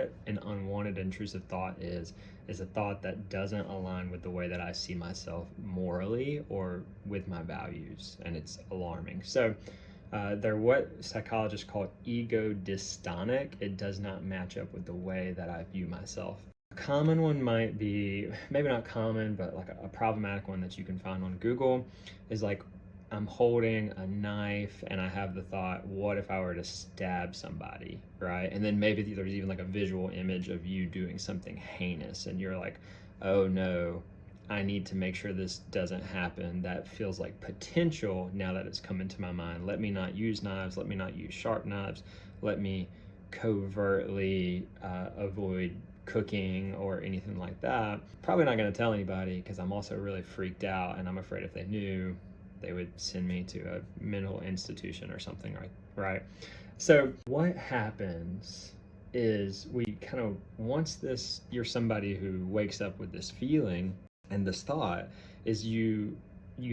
what an unwanted intrusive thought is a thought that doesn't align with the way that I see myself morally or with my values, and it's alarming. So they're what psychologists call ego dystonic. It does not match up with the way that I view myself. A common one might be, maybe not common, but like a problematic one that you can find on Google is like, I'm holding a knife and I have the thought, what if I were to stab somebody, right? And then maybe there's even like a visual image of you doing something heinous and you're like, oh no, I need to make sure this doesn't happen. That feels like potential now that it's come into my mind. Let me not use knives. Let me not use sharp knives. Let me covertly avoid cooking or anything like that. Probably not going to tell anybody because I'm also really freaked out and I'm afraid if they knew, they would send me to a mental institution or something, right? So what happens is we kind of, once you're somebody who wakes up with this feeling and this thought, is you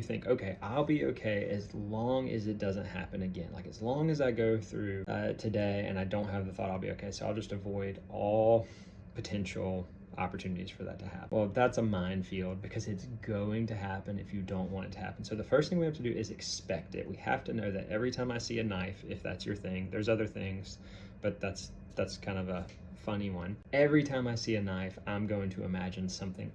think, okay, I'll be okay as long as it doesn't happen again. Like as long as I go through today and I don't have the thought, I'll be okay. So I'll just avoid all potential opportunities for that to happen. Well, that's a minefield because it's going to happen if you don't want it to happen. So the first thing we have to do is expect it. We have to know that every time I see a knife, if that's your thing, there's other things, but that's kind of a funny one. Every time I see a knife, I'm going to imagine something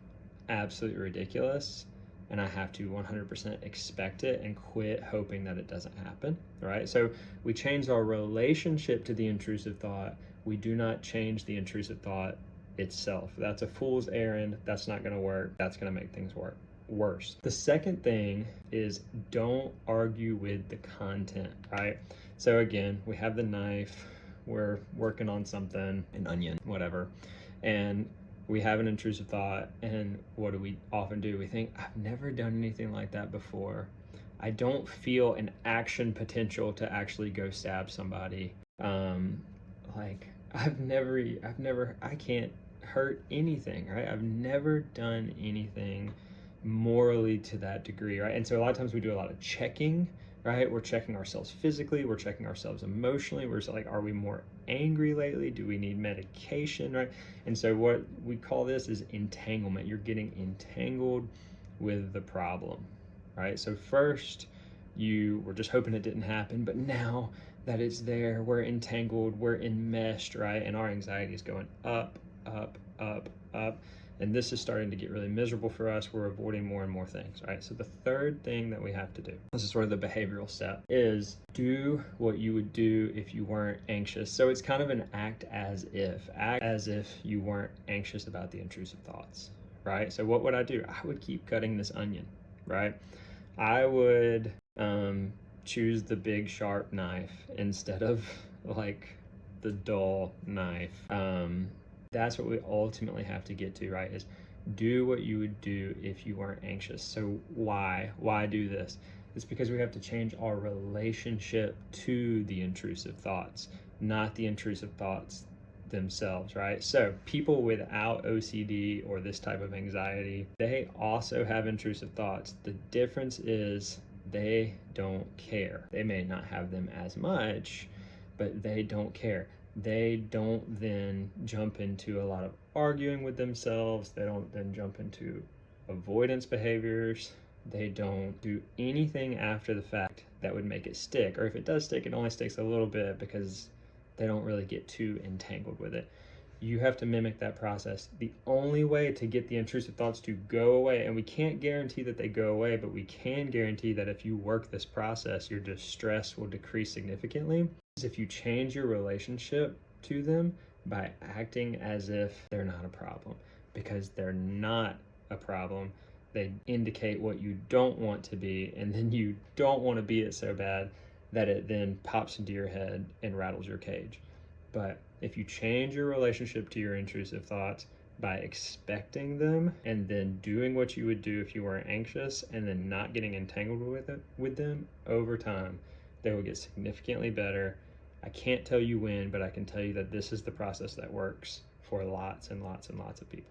absolutely ridiculous, and I have to 100% expect it and quit hoping that it doesn't happen, right? So we change our relationship to the intrusive thought. We do not change the intrusive thought itself. That's a fool's errand. That's not going to work. That's going to make things worse. The second thing is don't argue with the content, right? So again, we have the knife, we're working on something, an onion, whatever, and we have an intrusive thought, and what do we often do? We think, I've never done anything like that before. I don't feel an action potential to actually go stab somebody. I can't hurt anything, right? I've never done anything morally to that degree, right? And so a lot of times we do a lot of checking, right? We're checking ourselves physically, we're checking ourselves emotionally. We're just like, are we more angry lately? Do we need medication, right? And so what we call this is entanglement. You're getting entangled with the problem, right? So first you were just hoping it didn't happen, but now that it's there, we're entangled, we're enmeshed, right? And our anxiety is going up, up, up, up. And this is starting to get really miserable for us. We're avoiding more and more things, right? So the third thing that we have to do, this is sort of the behavioral step, is do what you would do if you weren't anxious. So it's kind of an act as if you weren't anxious about the intrusive thoughts, right? So what would I do? I would keep cutting this onion, right? I would choose the big sharp knife instead of like the dull knife. That's what we ultimately have to get to, right? Is do what you would do if you weren't anxious. So why do this? It's because we have to change our relationship to the intrusive thoughts, not the intrusive thoughts themselves, right? So people without OCD or this type of anxiety, they also have intrusive thoughts. The difference is they don't care. They may not have them as much, but they don't care. They don't then jump into a lot of arguing with themselves. They don't then jump into avoidance behaviors. They don't do anything after the fact that would make it stick. Or if it does stick, it only sticks a little bit because they don't really get too entangled with it. You have to mimic that process. The only way to get the intrusive thoughts to go away, and we can't guarantee that they go away, but we can guarantee that if you work this process, your distress will decrease significantly, is if you change your relationship to them by acting as if they're not a problem, because they're not a problem. They indicate what you don't want to be, and then you don't want to be it so bad that it then pops into your head and rattles your cage. But if you change your relationship to your intrusive thoughts by expecting them and then doing what you would do if you weren't anxious and then not getting entangled with them over time, they will get significantly better. I can't tell you when, but I can tell you that this is the process that works for lots and lots and lots of people.